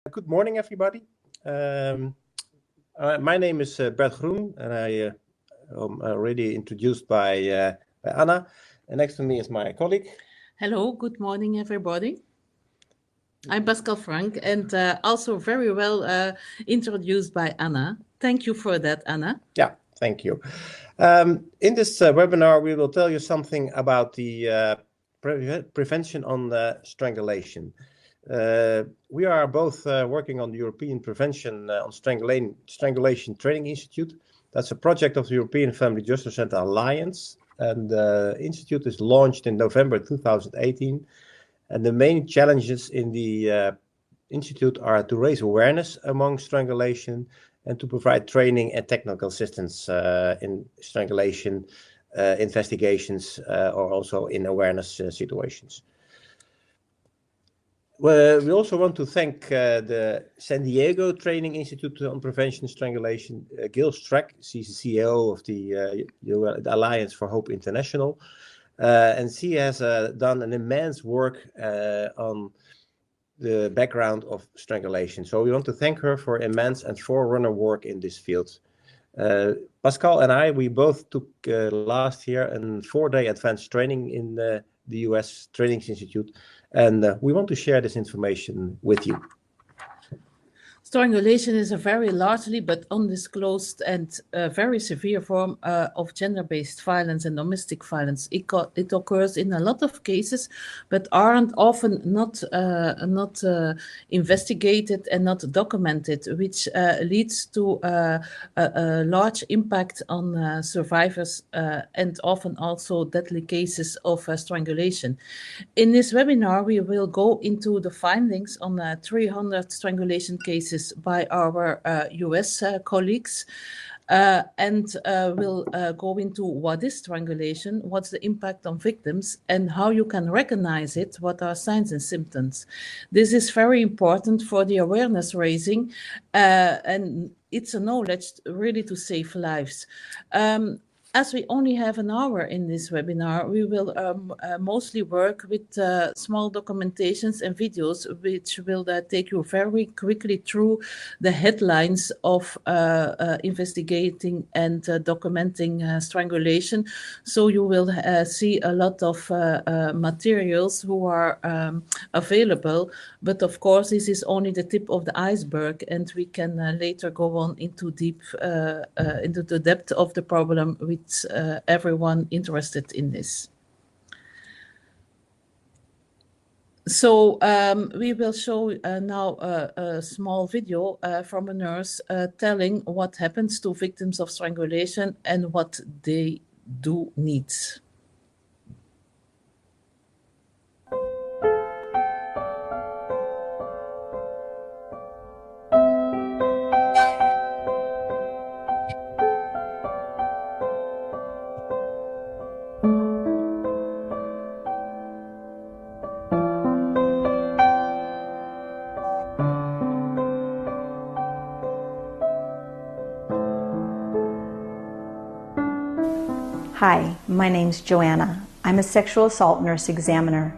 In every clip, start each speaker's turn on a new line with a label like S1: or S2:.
S1: Good morning, everybody. My name is Bert Groen, and I am already introduced by Anna. And next to me is my colleague.
S2: Hello, good morning, everybody. I'm Pascale Franck, and also very well introduced by Anna. Thank you for that, Anna.
S1: Yeah, thank you. In this webinar, we will tell you something about the prevention on strangulation. We are both working on the European Prevention on Strangulation Training Institute. That's a project of the European Family Justice Center Alliance, and the institute is launched in November 2018. And the main challenges in the institute are to raise awareness among strangulation and to provide training and technical assistance in strangulation investigations or also in awareness situations. Well, we also want to thank the San Diego Training Institute on Prevention of Strangulation, Gil Strack. She's the CEO of the Alliance for Hope International. And she has done an immense work on the background of strangulation. So we want to thank her for immense and forerunner work in this field. Pascale and I, we both took last year a 4-day advanced training in the US Training Institute, and we want to share this information with you.
S2: Strangulation is a very largely but undisclosed and very severe form of gender-based violence and domestic violence. It occurs in a lot of cases, but aren't often not investigated and not documented, which leads to a large impact on survivors and often also deadly cases of strangulation. In this webinar, we will go into the findings on 300 strangulation cases by our US colleagues, and we'll go into what is strangulation, what's the impact on victims, and how you can recognize it, what are signs and symptoms. This is very important for the awareness raising, and it's a knowledge really to save lives. As we only have an hour in this webinar, we will mostly work with small documentations and videos, which will take you very quickly through the headlines of investigating and documenting strangulation. So you will see a lot of materials who are available. But of course, this is only the tip of the iceberg, and we can later go on into into the depth of the problem with everyone interested in this. So we will show now a small video from a nurse telling what happens to victims of strangulation and what they do need.
S3: Hi, my name's Joanna. I'm a sexual assault nurse examiner.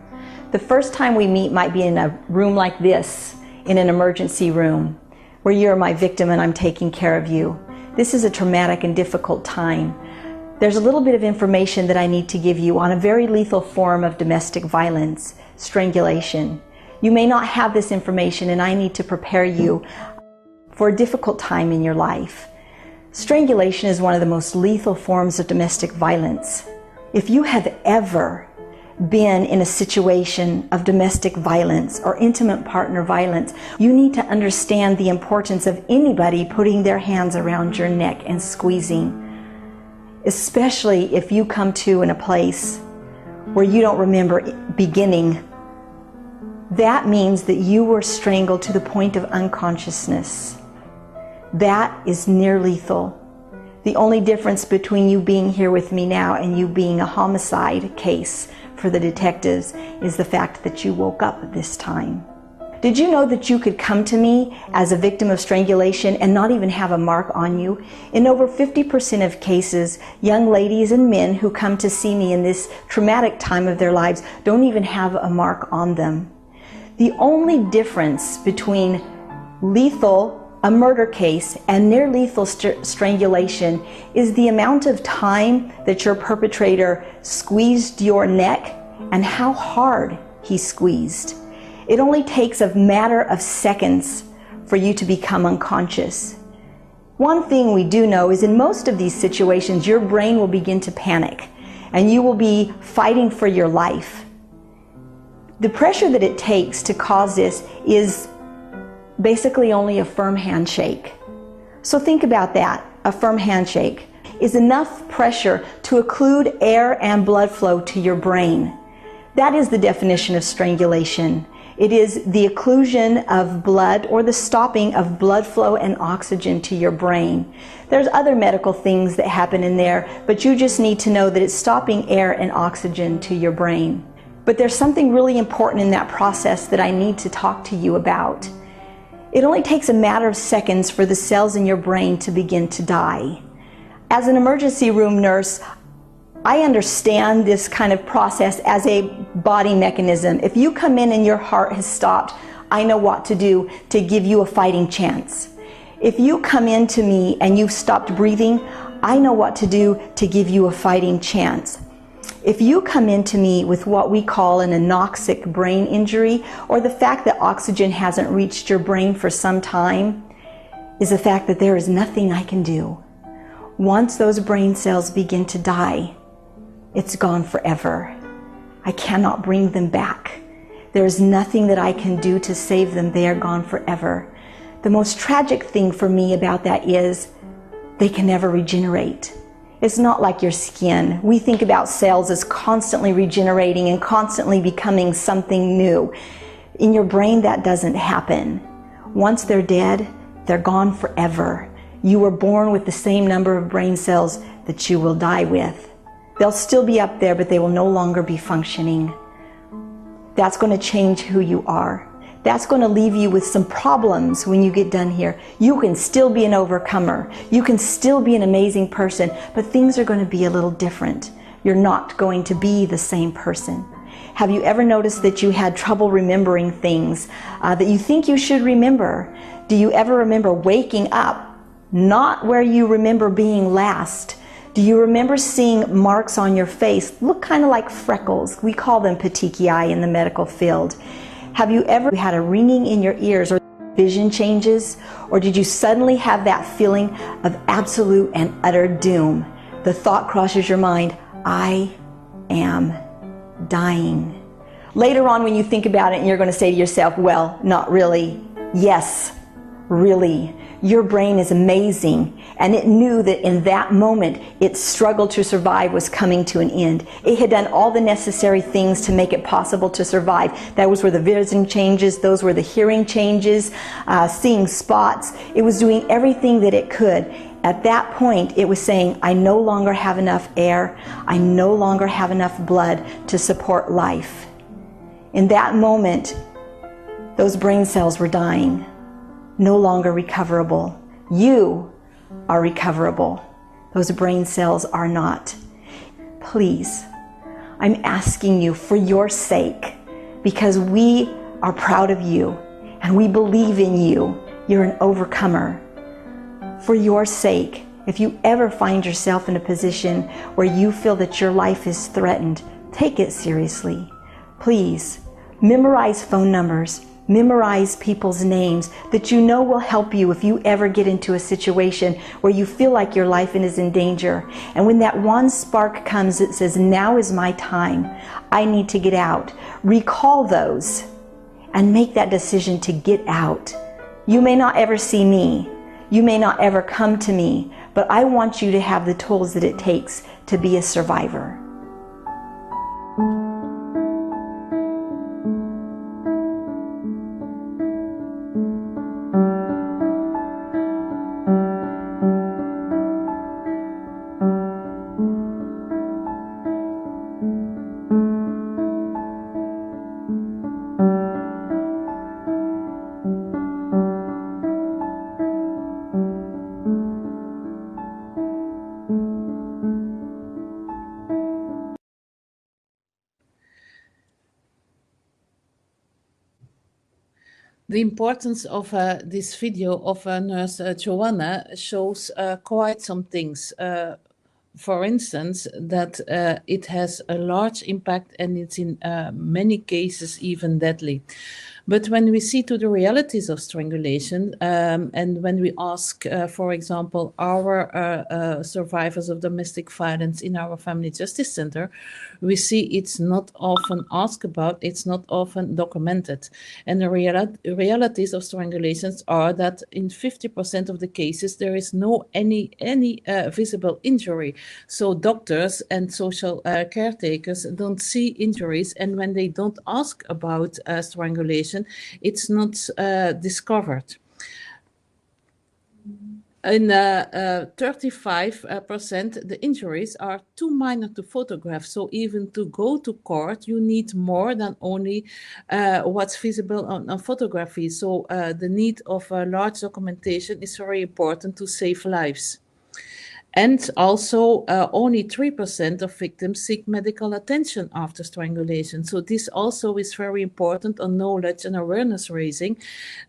S3: The first time we meet might be in a room like this, in an emergency room, where you're my victim and I'm taking care of you. This is a traumatic and difficult time. There's a little bit of information that I need to give you on a very lethal form of domestic violence, strangulation. You may not have this information, and I need to prepare you for a difficult time in your life. Strangulation is one of the most lethal forms of domestic violence. If you have ever been in a situation of domestic violence or intimate partner violence, you need to understand the importance of anybody putting their hands around your neck and squeezing, especially if you come to in a place where you don't remember beginning. That means that you were strangled to the point of unconsciousness. That is near lethal. The only difference between you being here with me now and you being a homicide case for the detectives is the fact that you woke up at this time. Did you know that you could come to me as a victim of strangulation and not even have a mark on you? In over 50% of cases, young ladies and men who come to see me in this traumatic time of their lives don't even have a mark on them. The only difference between a murder case, and near lethal strangulation is the amount of time that your perpetrator squeezed your neck and how hard he squeezed. It only takes a matter of seconds for you to become unconscious. One thing we do know is in most of these situations, your brain will begin to panic and you will be fighting for your life. The pressure that it takes to cause this is basically only a firm handshake. So think about that. A firm handshake is enough pressure to occlude air and blood flow to your brain. That is the definition of strangulation. It is the occlusion of blood or the stopping of blood flow and oxygen to your brain. There's other medical things that happen in there, but you just need to know that it's stopping air and oxygen to your brain. But there's something really important in that process that I need to talk to you about. It only takes a matter of seconds for the cells in your brain to begin to die. As an emergency room nurse, I understand this kind of process as a body mechanism. If you come in and your heart has stopped, I know what to do to give you a fighting chance. If you come in to me and you've stopped breathing, I know what to do to give you a fighting chance. If you come into me with what we call an anoxic brain injury, or the fact that oxygen hasn't reached your brain for some time, is the fact that there is nothing I can do. Once those brain cells begin to die, it's gone forever. I cannot bring them back. There is nothing that I can do to save them. They are gone forever. The most tragic thing for me about that is they can never regenerate. It's not like your skin. We think about cells as constantly regenerating and constantly becoming something new. In your brain, that doesn't happen. Once they're dead, they're gone forever. You were born with the same number of brain cells that you will die with. They'll still be up there, but they will no longer be functioning. That's going to change who you are. That's going to leave you with some problems when you get done here. You can still be an overcomer. You can still be an amazing person, but things are going to be a little different. You're not going to be the same person. Have you ever noticed that you had trouble remembering things that you think you should remember? Do you ever remember waking up, not where you remember being last? Do you remember seeing marks on your face, look kind of like freckles? We call them petechiae in the medical field. Have you ever had a ringing in your ears or vision changes? Or did you suddenly have that feeling of absolute and utter doom? The thought crosses your mind, I am dying. Later on when you think about it and you're going to say to yourself, well, not really. Yes, really. Your brain is amazing, and it knew that in that moment its struggle to survive was coming to an end. It had done all the necessary things to make it possible to survive. Those were the vision changes, those were the hearing changes, seeing spots. It was doing everything that it could. At that point, it was saying, I no longer have enough air, I no longer have enough blood to support life. In that moment, those brain cells were dying. No longer recoverable. You are recoverable. Those brain cells are not. Please, I'm asking you for your sake, because we are proud of you and we believe in you. You're an overcomer. For your sake, if you ever find yourself in a position where you feel that your life is threatened, take it seriously. Please, memorize phone numbers. Memorize people's names that you know will help you if you ever get into a situation where you feel like your life is in danger. And when that one spark comes that says, now is my time, I need to get out, recall those and make that decision to get out. You may not ever see me. You may not ever come to me, but I want you to have the tools that it takes to be a survivor.
S2: The importance of this video of Nurse Joanna shows quite some things. For instance, that it has a large impact and it's in many cases even deadly. But when we see to the realities of strangulation, and when we ask, for example, our survivors of domestic violence in our Family Justice Center, we see it's not often asked about, it's not often documented. And the realities of strangulations are that in 50% of the cases, there is no any visible injury. So doctors and social caretakers don't see injuries, and when they don't ask about strangulation, it's not discovered. In 35%, the injuries are too minor to photograph. So even to go to court, you need more than only what's visible on photography. So the need of large documentation is very important to save lives. And also, only 3% of victims seek medical attention after strangulation. So this also is very important on knowledge and awareness raising,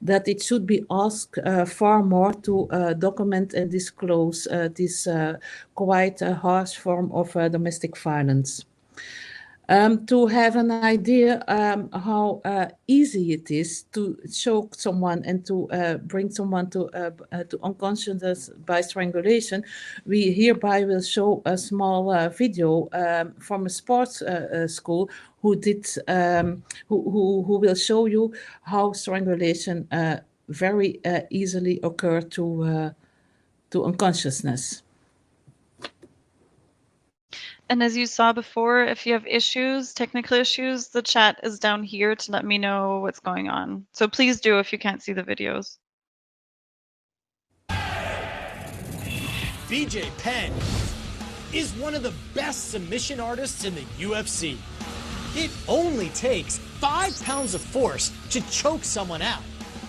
S2: that it should be asked far more to document and disclose this quite harsh form of domestic violence. To have an idea how easy it is to choke someone and to bring someone to unconsciousness by strangulation, we hereby will show a small video from a sports school who will show you how strangulation very easily occur to unconsciousness.
S4: And as you saw before, if you have issues, technical issues, the chat is down here to let me know what's going on. So please do if you can't see the videos.
S5: BJ Penn is one of the best submission artists in the UFC. It only takes 5 pounds of force to choke someone out.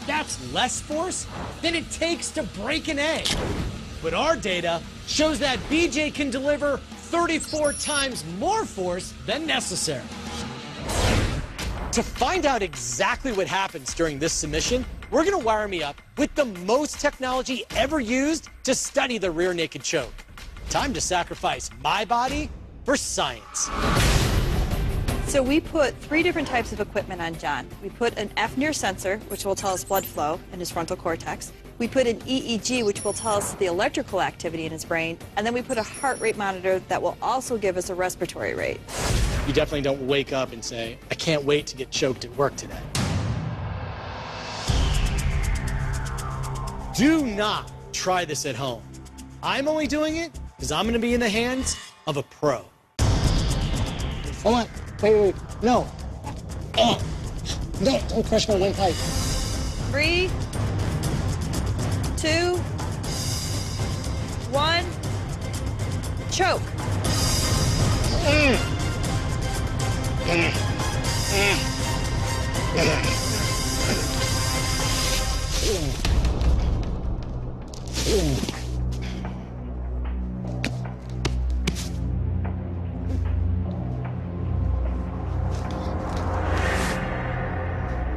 S5: That's less force than it takes to break an egg. But our data shows that BJ can deliver 34 times more force than necessary. To find out exactly what happens during this submission, we're gonna wire me up with the most technology ever used to study the rear naked choke. Time to sacrifice my body for science.
S6: So we put 3 different types of equipment on John. We put an FNIR sensor, which will tell us blood flow in his frontal cortex. We put an EEG, which will tell us the electrical activity in his brain. And then we put a heart rate monitor that will also give us a respiratory rate.
S5: You definitely don't wake up and say, I can't wait to get choked at work today. Do not try this at home. I'm only doing it because I'm going to be in the hands of a pro.
S7: Hold on. Wait. No. No, don't crush my windpipe.
S6: 3, 2, 1, choke.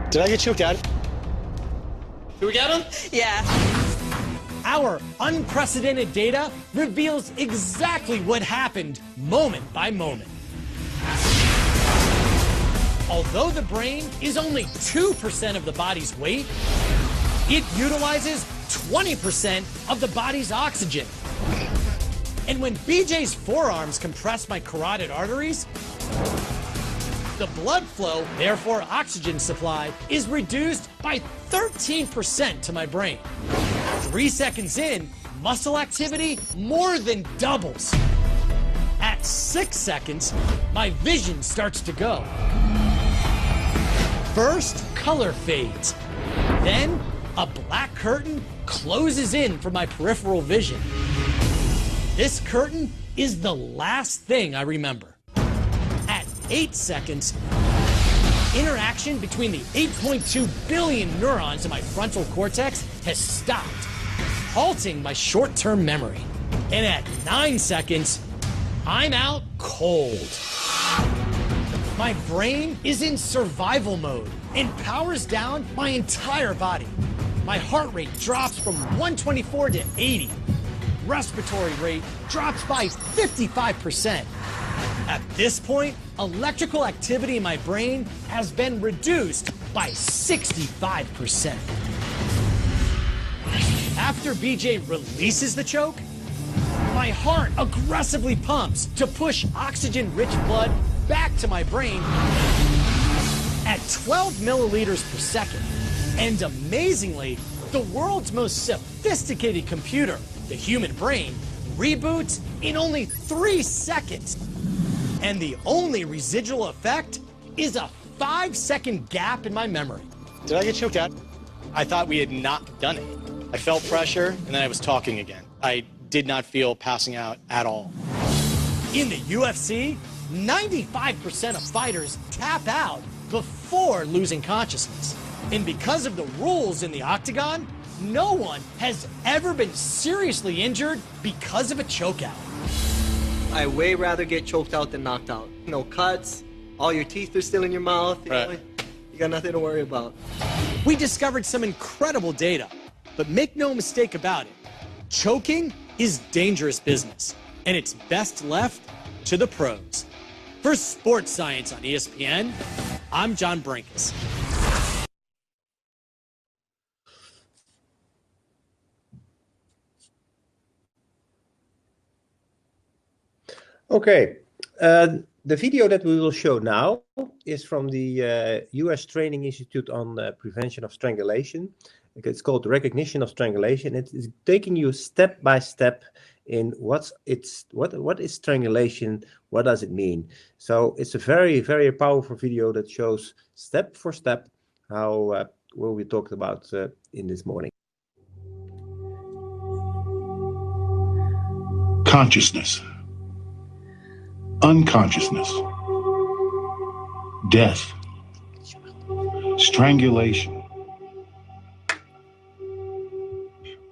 S5: Did I get choked out? Did we get him?
S6: Yeah.
S5: Our unprecedented data reveals exactly what happened moment by moment. Although the brain is only 2% of the body's weight, it utilizes 20% of the body's oxygen. And when BJ's forearms compress my carotid arteries, the blood flow, therefore oxygen supply, is reduced by 13% to my brain. 3 seconds in, muscle activity more than doubles. At 6 seconds, my vision starts to go. First, color fades. Then, a black curtain closes in for my peripheral vision. This curtain is the last thing I remember. At 8 seconds, interaction between the 8.2 billion neurons in my frontal cortex has stopped, halting my short-term memory. And at 9 seconds, I'm out cold. My brain is in survival mode and powers down my entire body. My heart rate drops from 124 to 80. Respiratory rate drops by 55%. At this point, electrical activity in my brain has been reduced by 65%. After BJ releases the choke, my heart aggressively pumps to push oxygen-rich blood back to my brain at 12 milliliters per second. And amazingly, the world's most sophisticated computer, the human brain, reboots in only 3 seconds. And the only residual effect is a 5-second gap in my memory.
S8: Did I get choked out? I thought we had not done it. I felt pressure, and then I was talking again. I did not feel passing out at all.
S5: In the UFC, 95% of fighters tap out before losing consciousness. And because of the rules in the octagon, no one has ever been seriously injured because of a chokeout.
S9: I way rather get choked out than knocked out. No cuts, all your teeth are still in your mouth, you know, you got nothing to worry about.
S5: We discovered some incredible data, but make no mistake about it, choking is dangerous business, and it's best left to the pros. For Sports Science on ESPN, I'm John Brinkus.
S1: Okay, the video that we will show now is from the US Training Institute on Prevention of Strangulation. It's called Recognition of Strangulation. It is taking you step by step in what is strangulation, what does it mean. So it's a very, very powerful video that shows step for step how what we talked about in this morning.
S10: Consciousness, unconsciousness, death, strangulation.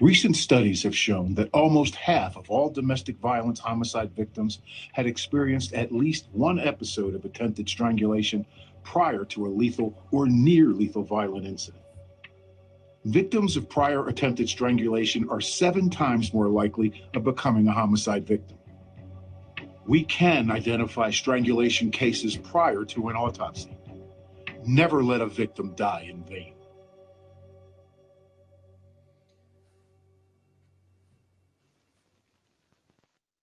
S10: Recent studies have shown that almost half of all domestic violence homicide victims had experienced at least one episode of attempted strangulation prior to a lethal or near lethal violent incident. Victims of prior attempted strangulation are 7 times more likely of becoming a homicide victim. We can identify strangulation cases prior to an autopsy. Never let a victim die in vain.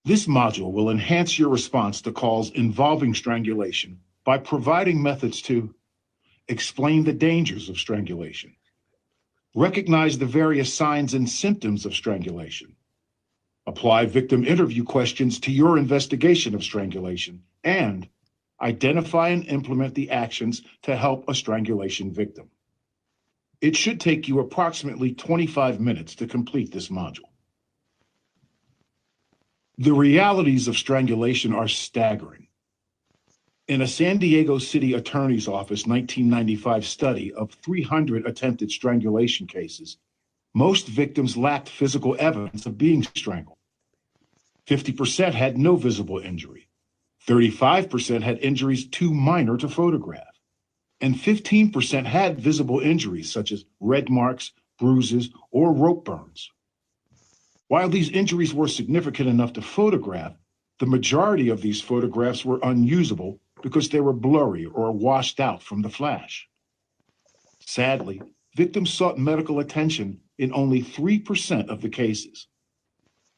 S10: This module will enhance your response to calls involving strangulation by providing methods to explain the dangers of strangulation, recognize the various signs and symptoms of strangulation, apply victim interview questions to your investigation of strangulation, and identify and implement the actions to help a strangulation victim. It should take you approximately 25 minutes to complete this module. The realities of strangulation are staggering. In a San Diego City Attorney's Office 1995 study of 300 attempted strangulation cases, most victims lacked physical evidence of being strangled. 50% had no visible injury. 35% had injuries too minor to photograph. And 15% had visible injuries such as red marks, bruises, or rope burns. While these injuries were significant enough to photograph, the majority of these photographs were unusable because they were blurry or washed out from the flash. Sadly, victims sought medical attention in only 3% of the cases.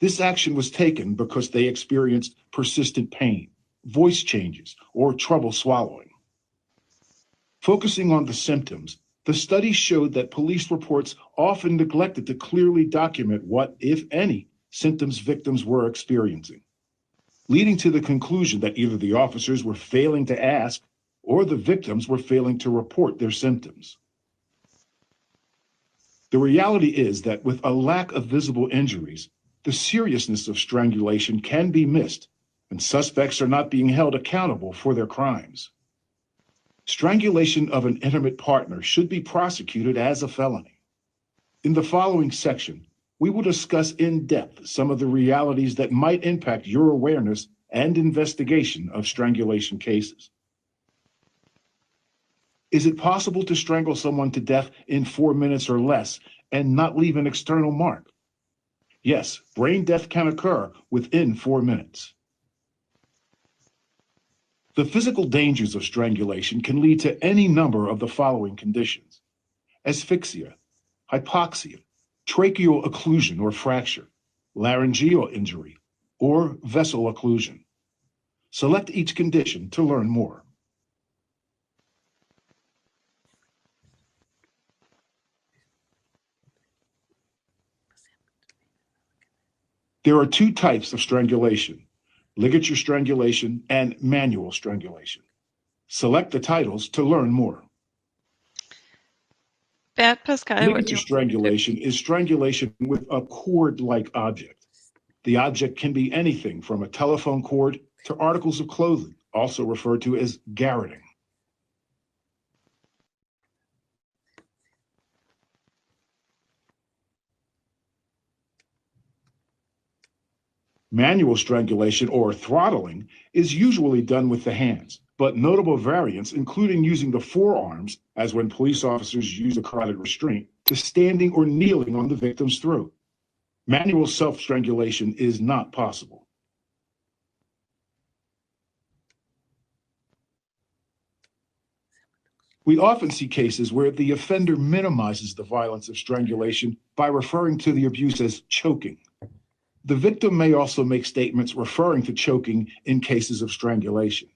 S10: This action was taken because they experienced persistent pain, voice changes, or trouble swallowing. Focusing on the symptoms, the study showed that police reports often neglected to clearly document what, if any, symptoms victims were experiencing, leading to the conclusion that either the officers were failing to ask or the victims were failing to report their symptoms. The reality is that with a lack of visible injuries, the seriousness of strangulation can be missed, and suspects are not being held accountable for their crimes. Strangulation of an intimate partner should be prosecuted as a felony. In the following section, we will discuss in depth some of the realities that might impact your awareness and investigation of strangulation cases. Is it possible to strangle someone to death in 4 minutes or less and not leave an external mark? Yes, brain death can occur within 4 minutes. The physical dangers of strangulation can lead to any number of the following conditions: asphyxia, hypoxia, tracheal occlusion or fracture, laryngeal injury, or vessel occlusion. Select each condition to learn more. There are two types of strangulation: ligature strangulation and manual strangulation. Select the titles to learn more.
S4: Bert, Pascale, what do
S10: Ligature
S4: you
S10: strangulation is strangulation with a cord-like object. The object can be anything from a telephone cord to articles of clothing, also referred to as garroting. Manual strangulation, or throttling, is usually done with the hands, but notable variants, including using the forearms, as when police officers use a carotid restraint, to standing or kneeling on the victim's throat. Manual self-strangulation is not possible. We often see cases where the offender minimizes the violence of strangulation by referring to the abuse as choking. The victim may also make statements referring to choking in cases of strangulation.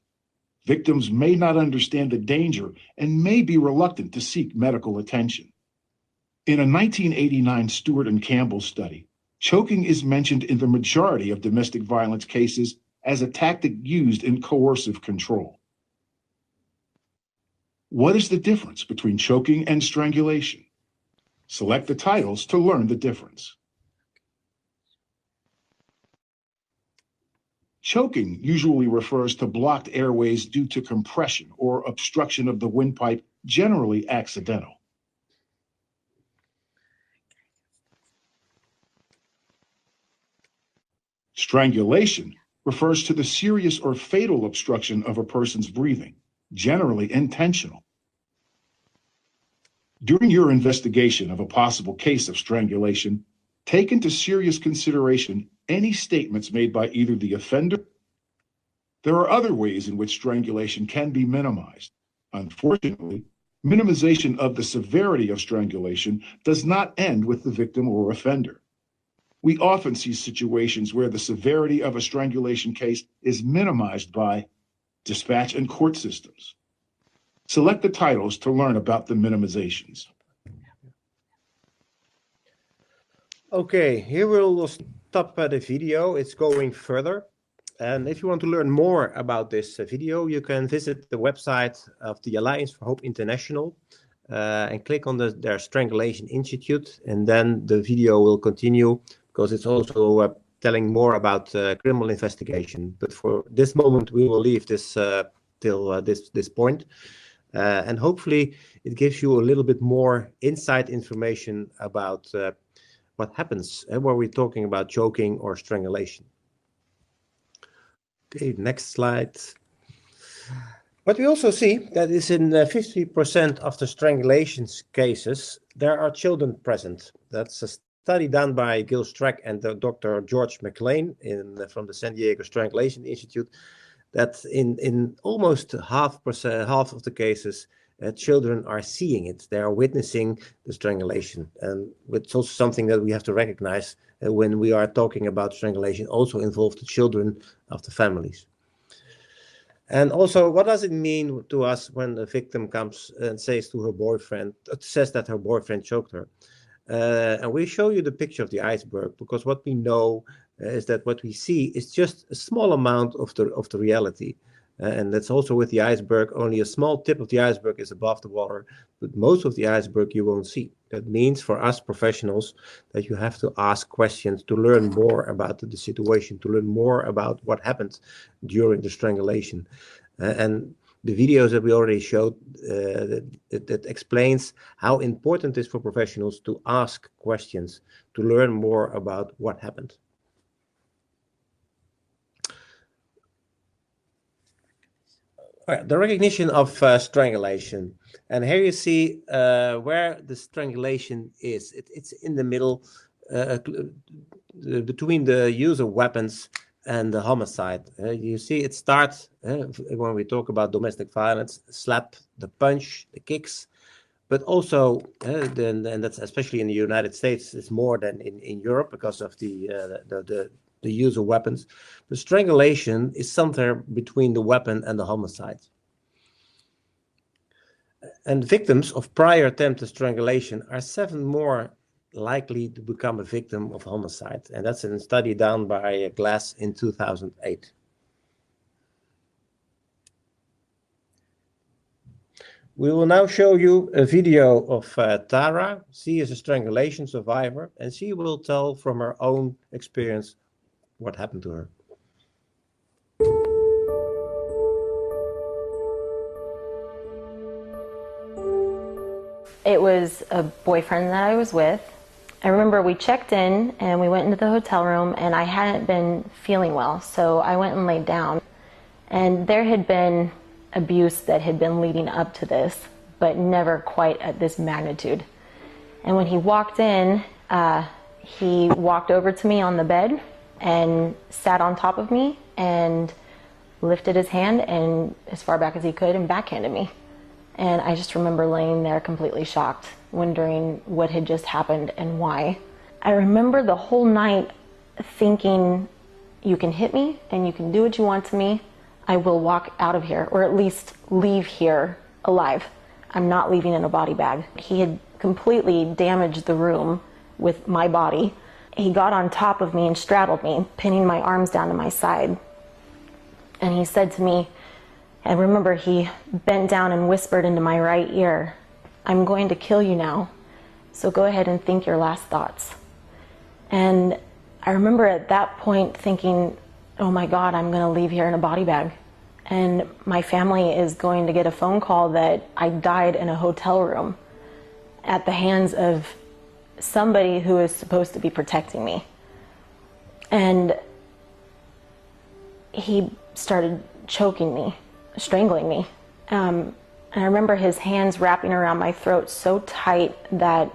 S10: Victims may not understand the danger and may be reluctant to seek medical attention. In a 1989 Stewart and Campbell study, choking is mentioned in the majority of domestic violence cases as a tactic used in coercive control. What is the difference between choking and strangulation? Select the titles to learn the difference. Choking usually refers to blocked airways due to compression or obstruction of the windpipe, generally accidental. Strangulation refers to the serious or fatal obstruction of a person's breathing, generally intentional. During your investigation of a possible case of strangulation, take into serious consideration any statements made by either the offender. There are other ways in which strangulation can be minimized. Unfortunately, minimization of the severity of strangulation does not end with the victim or offender. We often see situations where the severity of a strangulation case is minimized by dispatch and court systems. Select the titles to learn about the minimizations.
S1: Okay, here we'll stop the video. It's going further. And if you want to learn more about this video, you can visit the website of the Alliance for Hope International and click on their Strangulation Institute. And then the video will continue because it's also telling more about criminal investigation. But for this moment, we will leave this till this point. And hopefully it gives you a little bit more inside information about what happens when we're talking about choking or strangulation. Okay, next slide. But we also see that is in 50% of the strangulations cases, there are children present. That's a study done by Gil Streck and Dr. George McLean from the San Diego Strangulation Institute, that in almost half of the cases, children are seeing it. They are witnessing the strangulation. And it's also something that we have to recognize when we are talking about strangulation, also involve the children of the families. And also, what does it mean to us when the victim comes and says to her boyfriend, says that her boyfriend choked her? And we show you the picture of the iceberg, because what we know is that what we see is just a small amount of the reality. And that's also with the iceberg, only a small tip of the iceberg is above the water, but most of the iceberg you won't see. That means for us professionals that you have to ask questions to learn more about the situation, to learn more about what happened during the strangulation. And the videos that we already showed, that explains how important it is for professionals to ask questions, to learn more about what happened. The recognition of strangulation. And here you see where the strangulation is. It's in the middle between the use of weapons and the homicide. You see it starts when we talk about domestic violence, slap, the punch, the kicks, but also, and that's especially in the United States, it's more than in Europe because of the use of weapons. The strangulation is somewhere between the weapon and the homicide. And victims of prior attempted strangulation are 7 more likely to become a victim of homicide. And that's a study done by Glass in 2008. We will now show you a video of Tara. She is a strangulation survivor, and she will tell from her own experience what happened to her.
S3: It was a boyfriend that I was with. I remember we checked in and we went into the hotel room, and I hadn't been feeling well, so I went and laid down. And there had been abuse that had been leading up to this, but never quite at this magnitude. And when he walked in, he walked over to me on the bed and sat on top of me and lifted his hand and as far back as he could and backhanded me. And I just remember laying there completely shocked, wondering what had just happened and why. I remember the whole night thinking, you can hit me and you can do what you want to me. I will walk out of here, or at least leave here alive. I'm not leaving in a body bag. He had completely damaged the room with my body. He got on top of me and straddled me, pinning my arms down to my side. And he said to me, I remember he bent down and whispered into my right ear, I'm going to kill you now, so go ahead and think your last thoughts. And I remember at that point thinking, oh my God, I'm going to leave here in a body bag. And my family is going to get a phone call that I died in a hotel room at the hands of somebody who is supposed to be protecting me. And he started choking me, strangling me. And I remember his hands wrapping around my throat so tight that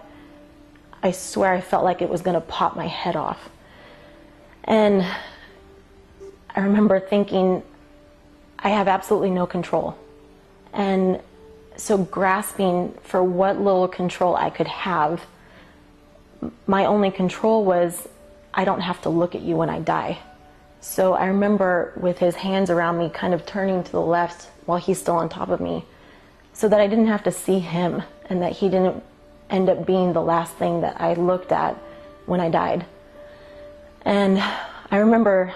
S3: I swear I felt like it was going to pop my head off. And I remember thinking, I have absolutely no control. And so grasping for what little control I could have, my only control was, I don't have to look at you when I die. So I remember with his hands around me kind of turning to the left while he's still on top of me, so that I didn't have to see him and that he didn't end up being the last thing that I looked at when I died. And I remember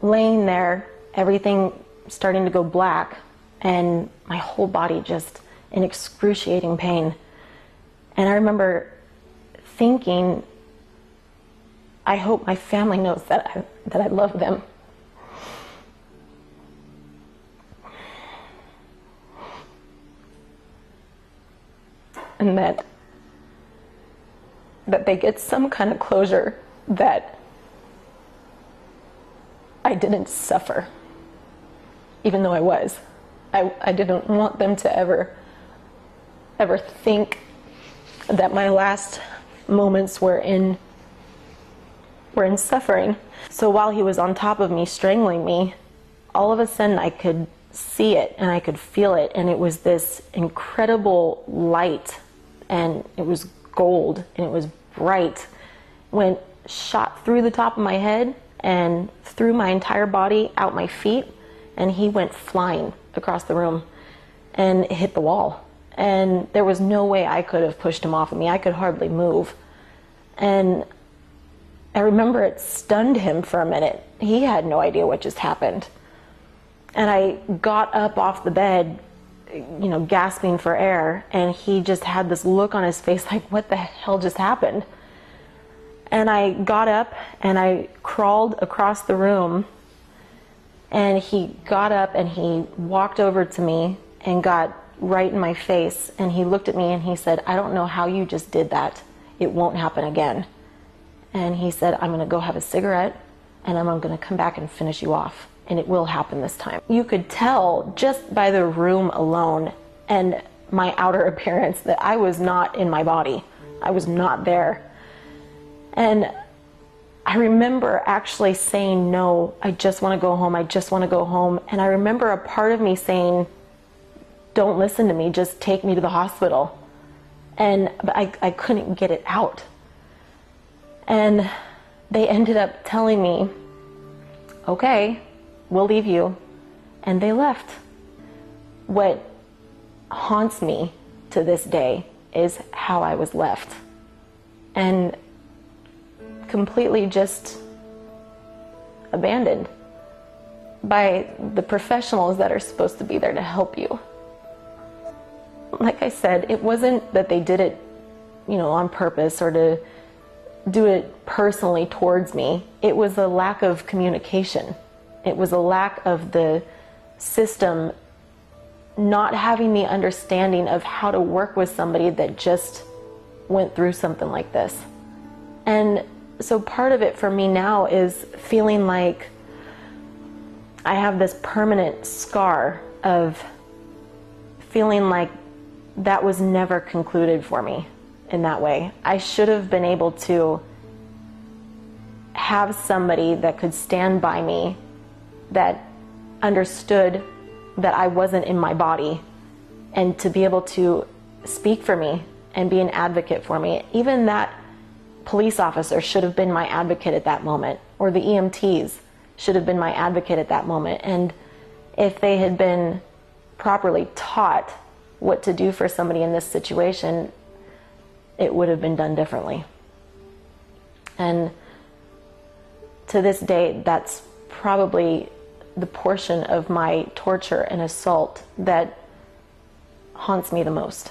S3: laying there, everything starting to go black, and my whole body just in excruciating pain. And I remember thinking, I hope my family knows that I love them. And that they get some kind of closure that I didn't suffer, even though I was. I didn't want them to ever think that my last moments were in suffering. So while he was on top of me, strangling me, all of a sudden I could see it and I could feel it, and it was this incredible light, and it was gold and it was bright, went shot through the top of my head and through my entire body, out my feet, and he went flying across the room and hit the wall. And there was no way I could have pushed him off of me. I could hardly move. And I remember it stunned him for a minute. He had no idea what just happened. And I got up off the bed, you know, gasping for air, and he just had this look on his face like, what the hell just happened? And I got up and I crawled across the room, and he got up and he walked over to me and got right in my face, and he looked at me and he said, I don't know how you just did that. It won't happen again. And he said, I'm going to go have a cigarette and I'm going to come back and finish you off. And it will happen this time. You could tell just by the room alone, and my outer appearance, that I was not in my body. I was not there. And I remember actually saying, no, I just want to go home. I just want to go home. And I remember a part of me saying, don't listen to me, just take me to the hospital. And I couldn't get it out. And they ended up telling me, okay, we'll leave you. And they left. What haunts me to this day is how I was left. And completely just abandoned by the professionals that are supposed to be there to help you. Like I said, it wasn't that they did it, on purpose or to do it personally towards me. It was a lack of communication. It was a lack of the system not having the understanding of how to work with somebody that just went through something like this. And so part of it for me now is feeling like I have this permanent scar of feeling like that was never concluded for me in that way. I should have been able to have somebody that could stand by me, that understood that I wasn't in my body, and to be able to speak for me and be an advocate for me. Even that police officer should have been my advocate at that moment, or the EMTs should have been my advocate at that moment. And if they had been properly taught what to do for somebody in this situation, it would have been done differently. And to this day, that's probably the portion of my torture and assault that haunts me the most.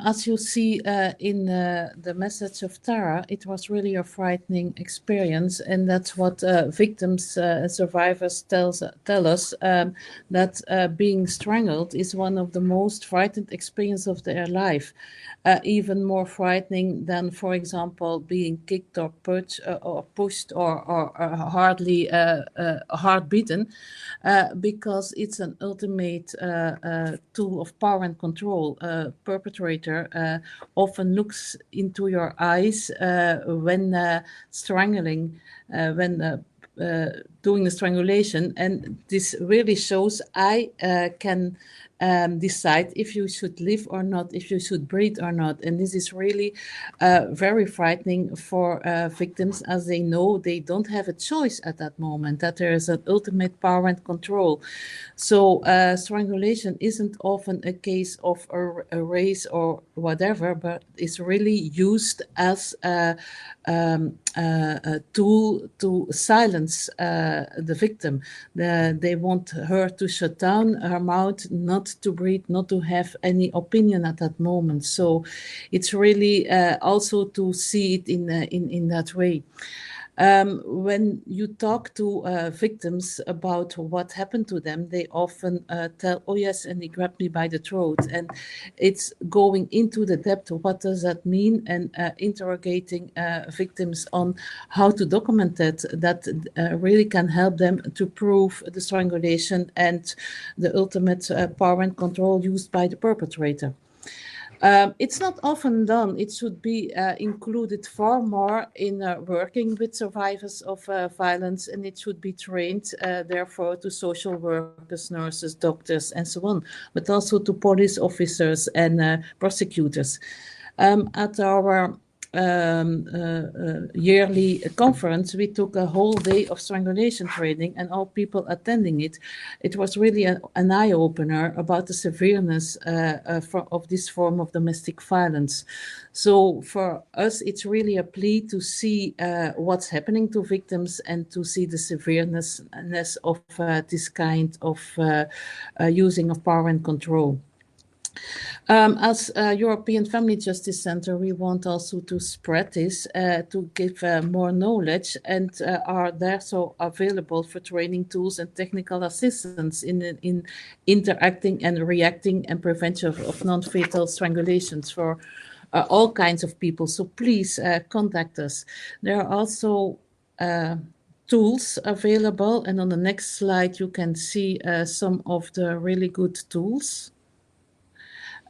S2: As you see in the message of Tara, it was really a frightening experience, and that's what victims and survivors tell us, that being strangled is one of the most frightened experiences of their life, even more frightening than, for example, being kicked or pushed or hardly hard beaten, because it's an ultimate tool of power and control. Perpetrator often looks into your eyes when strangling, when doing the strangulation, and this really shows I can decide if you should live or not, if you should breathe or not. And this is really very frightening for victims, as they know they don't have a choice at that moment, that there is an ultimate power and control. So strangulation isn't often a case of a race or whatever, but it's really used as a tool to silence the victim. They want her to shut down her mouth, not to breathe, not to have any opinion at that moment. So it's really also to see it in that way. When you talk to victims about what happened to them, they often tell, oh yes, and he grabbed me by the throat. And it's going into the depth of what does that mean, and interrogating victims on how to document that really can help them to prove the strangulation and the ultimate power and control used by the perpetrator. It's not often done. It should be included far more in working with survivors of violence, and it should be trained, therefore, to social workers, nurses, doctors, and so on, but also to police officers and prosecutors. At our yearly conference, we took a whole day of strangulation training, and all people attending it, it was really an eye-opener about the severeness of this form of domestic violence. So for us, it's really a plea to see what's happening to victims and to see the severeness of this kind of using of power and control. As European Family Justice Center, we want also to spread this, to give more knowledge, and are there so available for training tools and technical assistance in interacting and reacting and prevention of non-fatal strangulations for all kinds of people. So please contact us. There are also tools available, and on the next slide you can see some of the really good tools.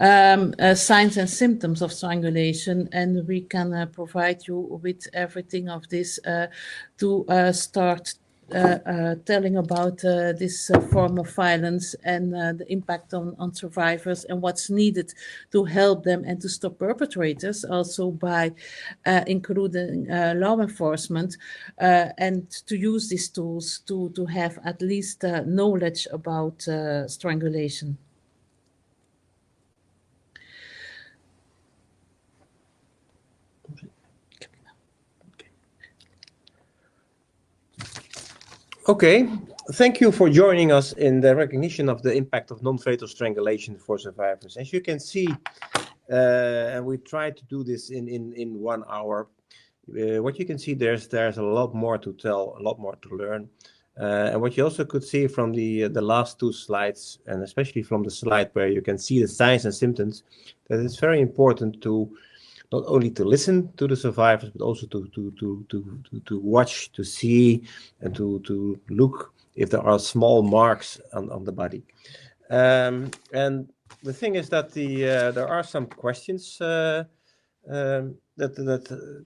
S2: Signs and symptoms of strangulation, and we can provide you with everything of this to start telling about this form of violence and the impact on survivors and what's needed to help them and to stop perpetrators, also by including law enforcement, and to use these tools to have at least knowledge about strangulation.
S1: Okay, thank you for joining us in the recognition of the impact of non-fatal strangulation for survivors. As you can see, and we tried to do this in 1 hour. What you can see, there's a lot more to tell, a lot more to learn. And what you also could see from the last 2 slides, and especially from the slide where you can see the signs and symptoms, that it's very important to not only to listen to the survivors, but also to watch, to see, and to look if there are small marks on the body. And the thing is that there are some questions that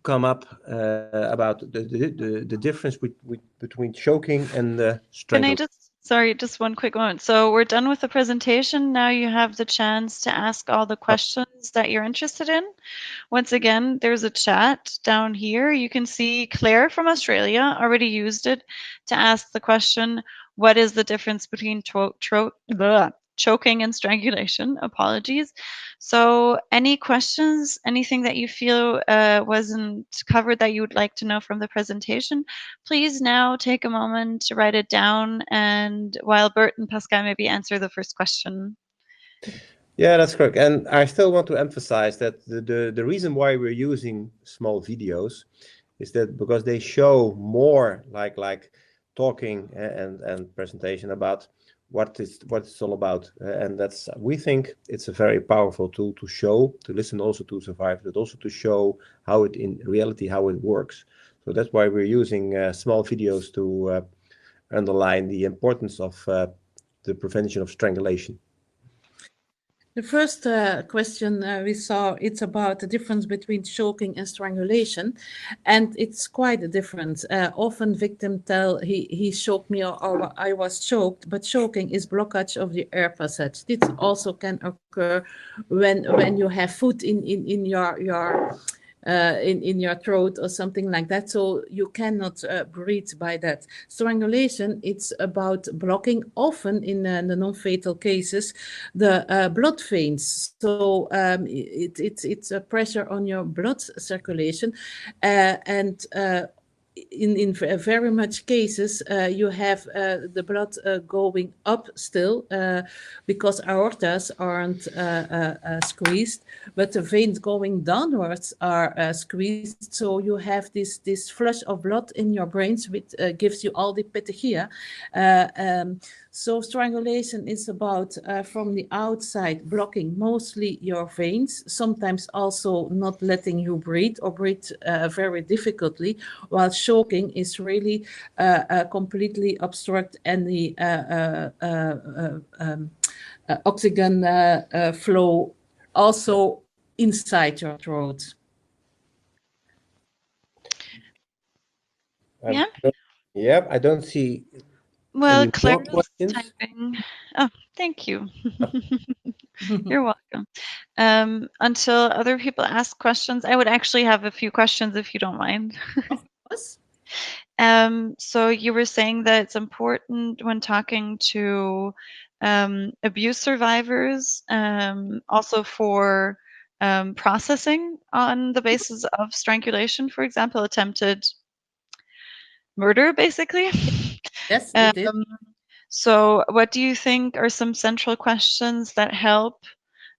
S1: come up about the difference between choking and strangulation.
S4: Sorry, just one quick moment. So we're done with the presentation. Now you have the chance to ask all the questions that you're interested in. Once again, there's a chat down here. You can see Claire from Australia already used it to ask the question, what is the difference between choking and strangulation? Apologies. So any questions, anything that you feel wasn't covered that you would like to know from the presentation, please now take a moment to write it down, and while Bert and Pascale maybe answer the first question.
S1: Yeah, that's correct. And I still want to emphasize that the reason why we're using small videos is that because they show more like talking and presentation about what it's all about. And that's, we think it's a very powerful tool to show, to listen also to survivors, but also to show how it in reality, how it works. So that's why we're using small videos to underline the importance of the prevention of strangulation.
S2: The first question we saw, it's about the difference between choking and strangulation, and it's quite a difference. Often victims tell he choked me or I was choked, but choking is blockage of the air passage. This also can occur when you have food in your throat or something like that, so you cannot breathe by that. Strangulation, it's about blocking, often in the non-fatal cases, the blood veins. So it's a pressure on your blood circulation, and in very much cases, you have the blood going up still because aortas aren't squeezed, but the veins going downwards are squeezed. So you have this flush of blood in your brains, which gives you all the petechiae. So strangulation is about from the outside blocking mostly your veins, sometimes also not letting you breathe or breathe very difficultly, while choking is really completely obstruct any oxygen flow also inside your throat.
S4: Yeah.
S1: Yep, I don't see.
S4: Well, Claire is typing. Oh, thank you. You're welcome. Until other people ask questions, I would actually have a few questions if you don't mind.
S2: Of course.
S4: So you were saying that it's important when talking to abuse survivors, also for processing on the basis of strangulation, for example, attempted murder, basically.
S2: Yes, we did.
S4: So what do you think are some central questions that help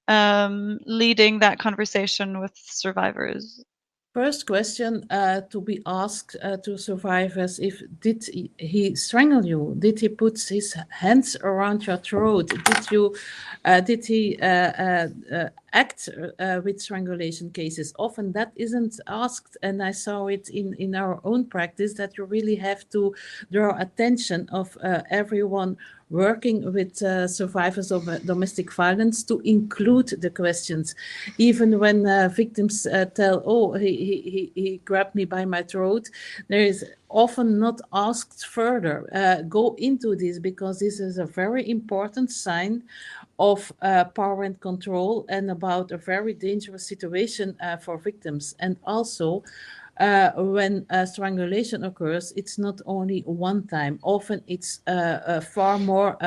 S4: leading that conversation with survivors?
S2: First question to be asked to survivors: if did he strangle you? Did he put his hands around your throat? Did he act with strangulation cases? Often that isn't asked, and I saw it in our own practice that you really have to draw attention of everyone working with survivors of domestic violence to include the questions, even when victims tell, "Oh, he grabbed me by my throat." There is often not asked further. Go into this, because this is a very important sign of power and control, and about a very dangerous situation for victims. And also, when strangulation occurs, it's not only one time. Often it's far more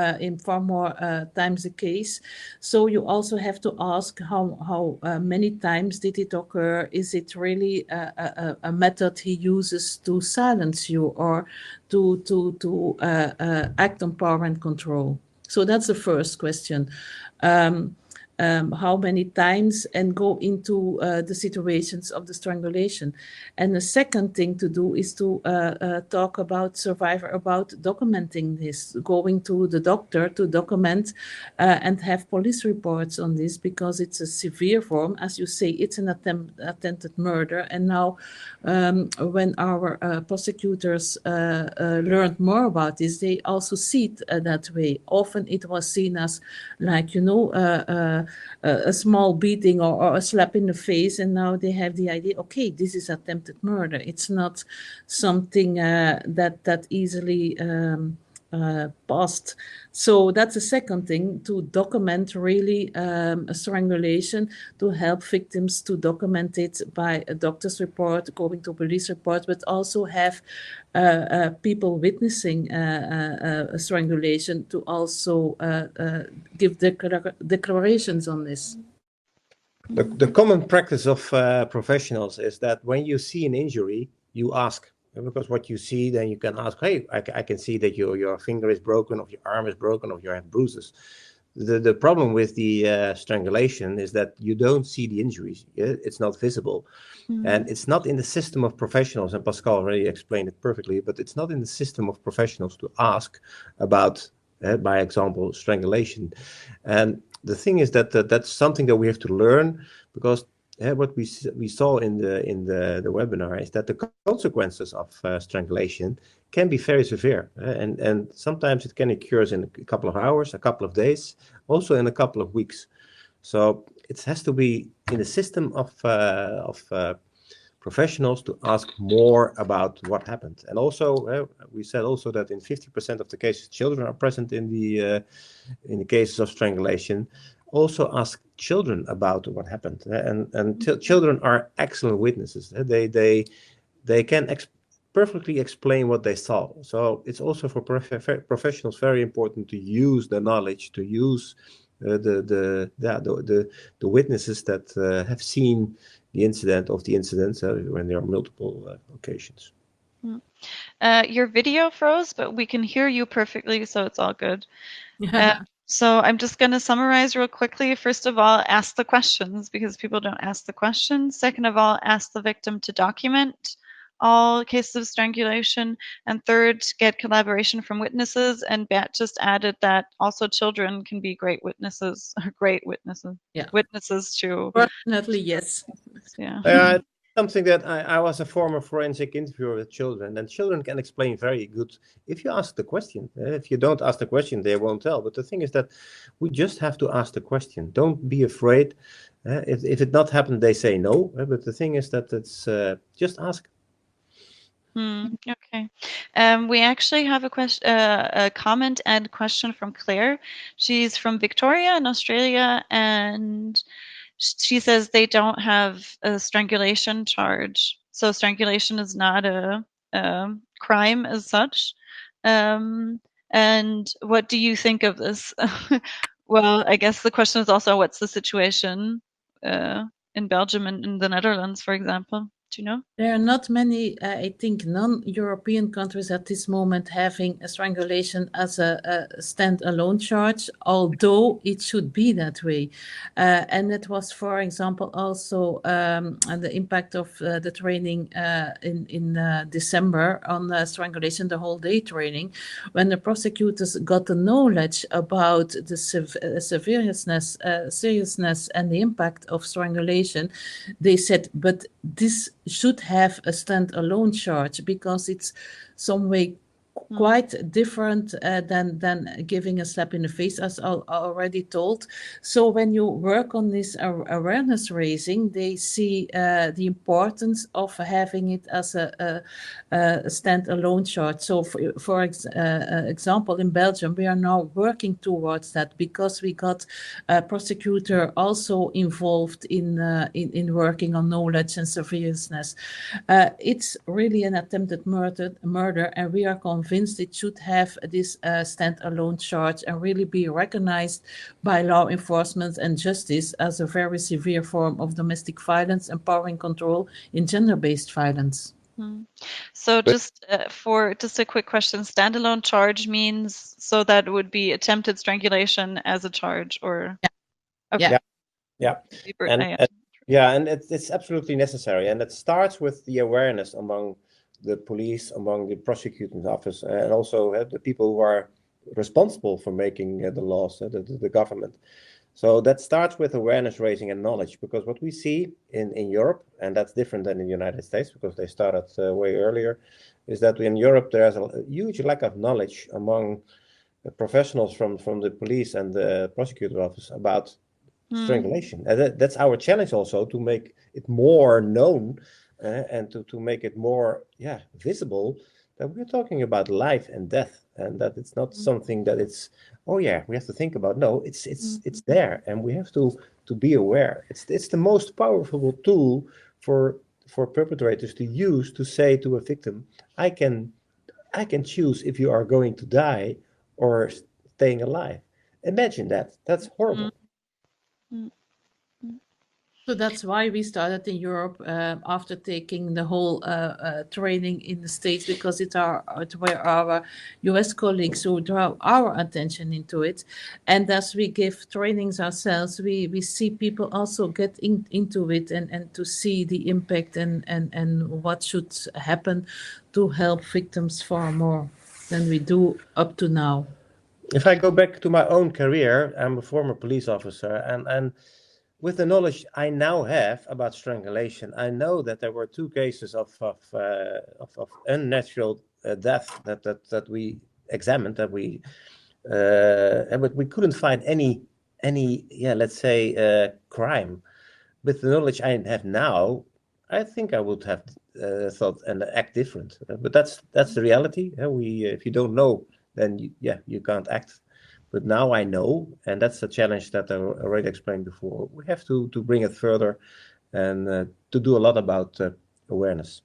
S2: times the case. So you also have to ask how many times did it occur? Is it really a method he uses to silence you, or to act on power and control? So that's the first question. How many times, and go into the situations of the strangulation. And the second thing to do is to talk about survivor, about documenting this, going to the doctor to document and have police reports on this, because it's a severe form. As you say, it's an attempted murder. And now when our prosecutors learned more about this, they also see it that way. Often it was seen as, like, a small beating or a slap in the face, and now they have the idea, okay, this is attempted murder. It's not something that easily passed. So that's the second thing, to document really a strangulation, to help victims to document it by a doctor's report, going to police report, but also have people witnessing a strangulation to also give declarations on this.
S1: The common practice of professionals is that when you see an injury, you ask. Because what you see, then you can ask, hey, I can see that your finger is broken, or your arm is broken, or you have bruises. The problem with the strangulation is that you don't see the injuries. It's not visible. And it's not in the system of professionals, and Pascale already explained it perfectly, but it's not in the system of professionals to ask about, by example, strangulation. And the thing is that that's something that we have to learn, because what we saw in the webinar is that the consequences of strangulation can be very severe, and sometimes it can occur in a couple of hours, a couple of days, also in a couple of weeks. So it has to be in the system of professionals to ask more about what happened. And also, we said also that in 50% of the cases, children are present in the cases of strangulation. Also ask children about what happened, and children are excellent witnesses. They can perfectly explain what they saw. So it's also for professionals very important to use the knowledge, to use the witnesses that have seen the incident of the incidents when there are multiple occasions.
S4: Your video froze, but we can hear you perfectly, so it's all good. So I'm just going to summarize real quickly. First of all, ask the questions, because people don't ask the questions. Second of all, ask the victim to document all cases of strangulation. And third, get collaboration from witnesses. And Bert just added that also children can be great witnesses,
S2: Yeah.
S4: Witnesses to.
S2: Fortunately, yes.
S4: Yeah.
S1: Something that I was a former forensic interviewer with children, and children can explain very good if you ask the question. If you don't ask the question, they won't tell. But the thing is that we just have to ask the question. Don't be afraid. If it not happened, they say no. But the thing is that it's just ask.
S4: Okay. We actually have a comment and question from Claire. She's from Victoria in Australia, and she says they don't have a strangulation charge. So strangulation is not a crime as such. And what do you think of this? Well, I guess the question is also, what's the situation in Belgium and in the Netherlands, for example? Do you know?
S2: There are not many, I think, non-European countries at this moment having a strangulation as a stand-alone charge, although it should be that way. And it was, for example, also the impact of the training in December on strangulation, the whole day training, when the prosecutors got the knowledge about the seriousness and the impact of strangulation. They said, but this should have a stand-alone charge because it's some way quite different than giving a slap in the face, as I already told. So when you work on this awareness raising, they see the importance of having it as a stand-alone charge. So for example, in Belgium, we are now working towards that because we got a prosecutor also involved in working on knowledge and seriousness. It's really an attempted murder, and we are convinced it should have this stand-alone charge and really be recognized by law enforcement and justice as a very severe form of domestic violence, empowering control in gender-based violence.
S4: So just a quick question, standalone charge means so that would be attempted strangulation as a charge, or
S2: yeah.
S1: And it's absolutely necessary, and it starts with the awareness among the police, among the prosecuting office, and also the people who are responsible for making the laws, the government. So that starts with awareness raising and knowledge, because what we see in Europe, and that's different than in the United States because they started way earlier, is that in Europe there's a huge lack of knowledge among the professionals from the police and the prosecutor office about strangulation. And that's our challenge also, to make it more known and to make it more visible, that we're talking about life and death, and that it's not something that it's, oh yeah, we have to think about. No, it's there, and we have to be aware. It's the most powerful tool for perpetrators to use, to say to a victim, I can choose if you are going to die or staying alive. Imagine that. That's horrible.
S2: So that's why we started in Europe after taking the whole training in the States, because it were our US colleagues who draw our attention into it. And as we give trainings ourselves, we see people also get into it and to see the impact and what should happen to help victims far more than we do up to now.
S1: If I go back to my own career, I'm a former police officer, and with the knowledge I now have about strangulation, I know that there were 2 cases of unnatural death that we examined, but we couldn't find any let's say crime. With the knowledge I have now, I think I would have thought and act different. But that's the reality. If you don't know, then you can't act. But now I know, and that's the challenge that I already explained before. We have to bring it further and to do a lot about awareness.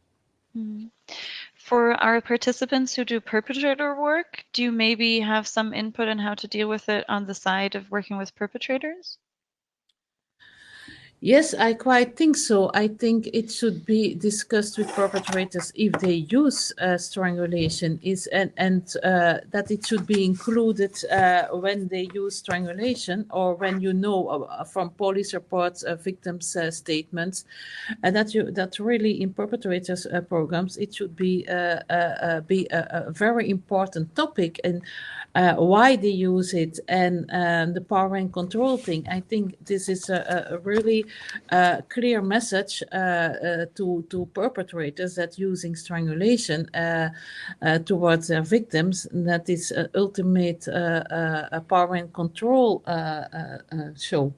S4: For our participants who do perpetrator work, do you maybe have some input on how to deal with it on the side of working with perpetrators?
S2: Yes, I quite think so. I think it should be discussed with perpetrators if they use strangulation, and that it should be included when they use strangulation, or when you know from police reports, victims' statements, and that really in perpetrators programs it should be a very important topic, and why they use it, and the power and control thing. I think this is a really clear message to perpetrators that using strangulation towards their victims, that is ultimate power and control show.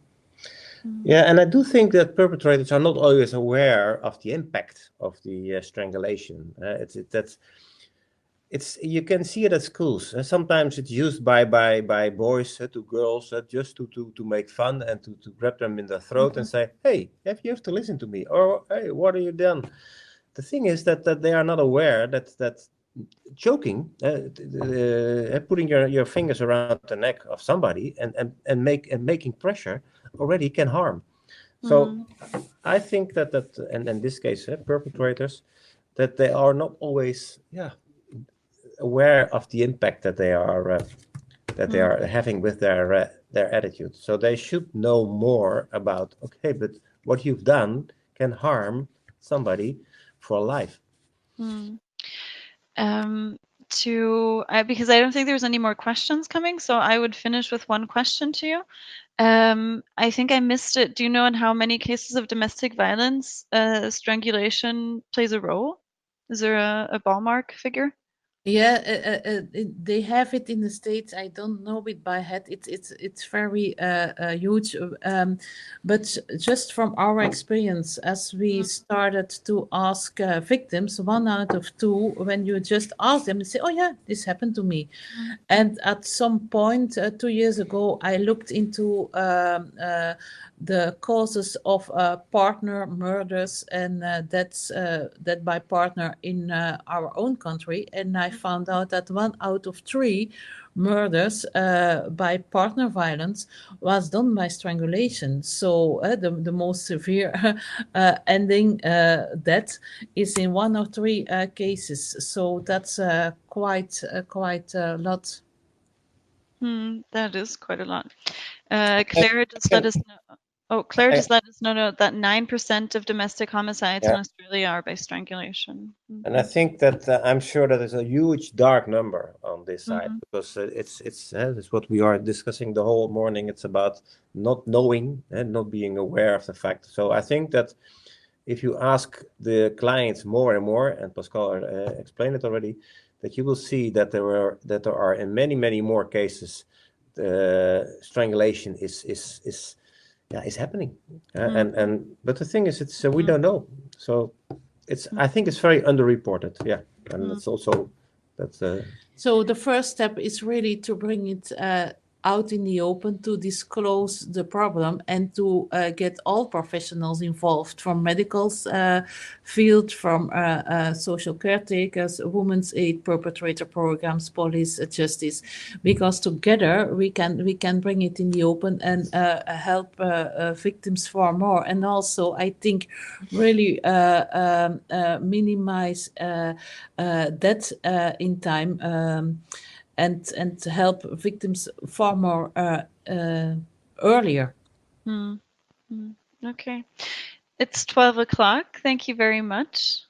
S1: Yeah, and I do think that perpetrators are not always aware of the impact of the strangulation. You can see it at schools. Sometimes it's used by boys to girls just to make fun and to grab them in the throat and say, hey, you have to listen to me, or hey, what are you done? The thing is that they are not aware that choking, putting your fingers around the neck of somebody and making pressure already can harm. So I think that and in this case, perpetrators, that they are not always aware of the impact that they are having with their attitude. So they should know more about, okay, but what you've done can harm somebody for life.
S4: Because I don't think there's any more questions coming, so I would finish with one question to you. I think I missed it. Do you know in how many cases of domestic violence strangulation plays a role? Is there a ballpark figure?
S2: Yeah, they have it in the States. I don't know it by head. It's very huge. But just from our experience, as we started to ask victims, 1 out of 2, when you just ask them, they say, "Oh yeah, this happened to me." And at some point 2 years ago, I looked into the causes of partner murders and that by partner in our own country, and I found out that 1 out of 3 murders by partner violence was done by strangulation. So the most severe ending death is in 1 or 3 cases. So that's quite a lot.
S4: That is quite a lot. Claire just let us know. Oh, Claire just let us know that 9% of domestic homicides in Australia are by strangulation.
S1: And I think that I'm sure that there's a huge dark number on this side, because it's what we are discussing the whole morning. It's about not knowing and not being aware of the fact. So I think that if you ask the clients more and more, and Pascale explained it already, that you will see that there are in many more cases strangulation is happening, but the thing is, it's we don't know. So I think it's very underreported. And it's also that's.
S2: So the first step is really to bring it out in the open, to disclose the problem, and to get all professionals involved, from medical field, from social caretakers, women's aid, perpetrator programs, police, justice, because together we can bring it in the open and help victims far more, and also I think really minimize death in time. And help victims far more earlier.
S4: Okay. It's 12 o'clock. Thank you very much.